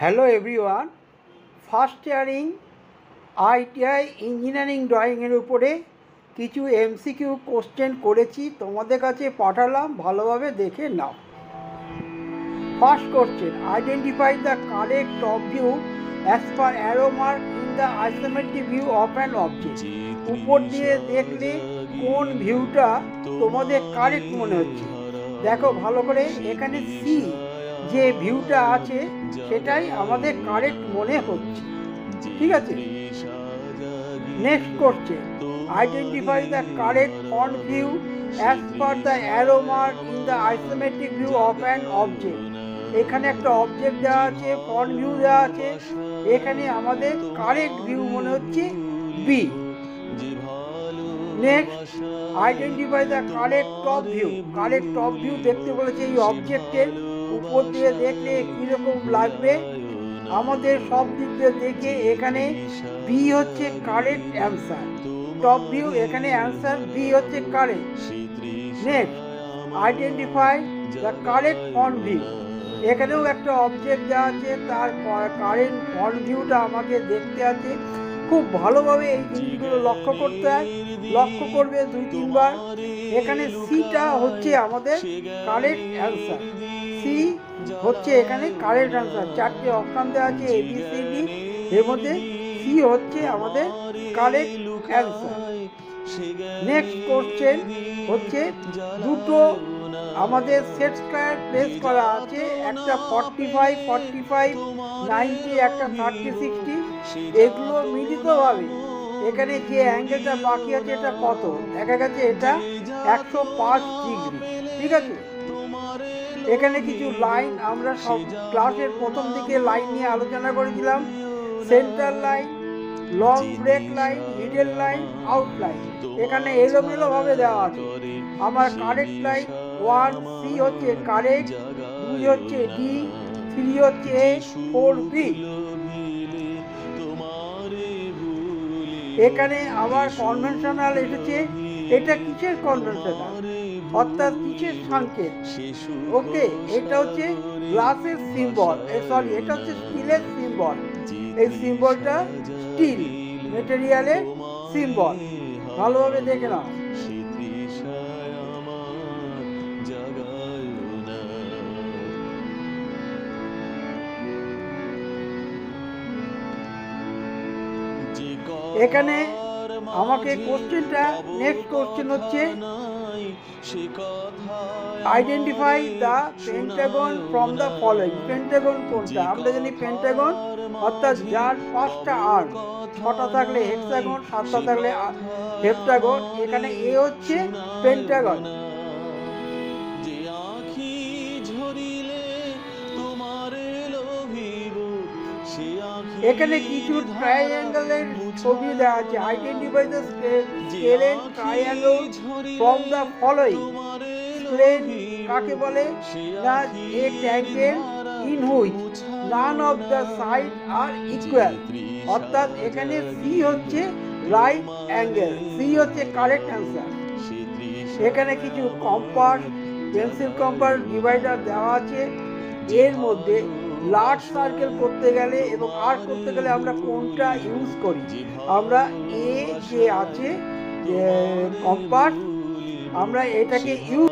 Hello everyone, first earring ITI engineering ড্রয়িংয়ের উপরে কিছু এমসিকিউ কোশ্চেন করেছি, তোমাদের কাছে পাঠালাম, ভালোভাবে দেখে নাও। First question, identify the correct top view as per arrow mark in the isometric view of an object. উপর দিয়ে দেখলে কোন ভিউটা তোমাদের কারেক্ট মনে হচ্ছে? দেখো ভালো করে, এখানে সি যে ভিউটা আছে সেটাই আমাদের কারেক্ট মনে হচ্ছে, ঠিক আছে। Next question, identify the correct front view as per the arrow mark in the isometric view of an object. এখানে একটা অবজেক্ট দেওয়া আছে, ফ্রন্ট ভিউ দেওয়া আছে, এখানে আমাদের কারেক্ট ভিউ মনে হচ্ছে B. Next, identify the correct top view. Correct top view দেখতে বলেছে এই অবজেক্টের উপর দিয়ে দেখলে কীরকম লাগবে। আমাদের সব দিক দিয়ে দেখে এখানে বি হচ্ছে কারেক্ট অ্যান্সার। টপ ভিউ এখানে অ্যান্সার বি হচ্ছে correct. Next, identify the correct front view. এখানেও একটা অবজেক্ট দেওয়া আছে, তার কারেন্ট ফ্রন্ট ভিউটা আমাকে দেখতে আছে। খুব ভালোভাবে এই জিনিসগুলো লক্ষ্য করতে হয়, লক্ষ্য করবে 2-3 বার। এখানে সিটা হচ্ছে আমাদের কারেক্ট অ্যান্সার। সি হচ্ছে এখানে কারেক্ট অ্যান্সার। 4টে অপশান দেওয়া আছে ABCD, এর মধ্যে সি হচ্ছে আমাদের কারেক্ট অ্যান্সার। নেক্সট কোশ্চেন হচ্ছে, দুটো আমাদের সেট স্কয়ার প্লেস করা আছে, একটা 45, 45, 90, একটা 30, 60। এগুলো মিলিতভাবে এখানে যে অ্যাঙ্গেলটা বাকি আছে এটা কত? দেখা গেছে এটা 105 ডিগ্রি, ঠিক আছে। এখানে কিছু লাইন আমরা সব ক্লাসের প্রথম দিকে লাইন নিয়ে আলোচনা করেছিলাম। Centre line, long break line, middle line, out line. এখানে এলোমেলোভাবে দেওয়া আছে। আমার কারেক্ট লাইন 1, সি হচ্ছে কারেক্ট, 2 হচ্ছে ডি, 3 হচ্ছে এ, 4 বি। এখানে আবার কনভেনশনাল এসেছে। এটা কিসের কনভেনশনাল, অর্থাৎ কিসের সংকেত? ওকে, এটা হচ্ছে গ্লাসের সিম্বল, সরি এটা হচ্ছে স্টিলের সিম্বল। এই সিম্বলটা স্টিল মেটেরিয়ালের সিম্বল, ভালোভাবে দেখে নাও। এখানে আমাকে কোশ্চেনটা, নেক্সট কোশ্চেন হচ্ছে, identify the Pentagon from the following. Pentagon কোনটা? আমরা জানি পেন্টাগন অর্থাৎ যার 5টা আর্ম, 6টা থাকলে হেক্সাগন, 7টা থাকলে হেপ্টাগন। এখানে এ হচ্ছে পেন্টাগন। এখানে কিছু ট্রায়াঙ্গেলের ছবি দেওয়া আছে। Identify the scalene triangle from the following. Scalene কাকে বলে? না, a triangle in which none of the side are equal. অর্থাৎ এখানে সি হচ্ছে রাইট অ্যাঙ্গেল, সি হচ্ছে কারেক্ট অ্যান্সার। এখানে কিছু কম্পাস, পেন্সিল কম্পাস, ডিভাইডার দেওয়া আছে। এর মধ্যে লার্জ সার্কেল করতে গেলে এবং আর্ক করতে গেলে আমরা কোনটা ইউজ করি? আমরা এ যে আছে কম্পাস, আমরা এটাকে ইউজ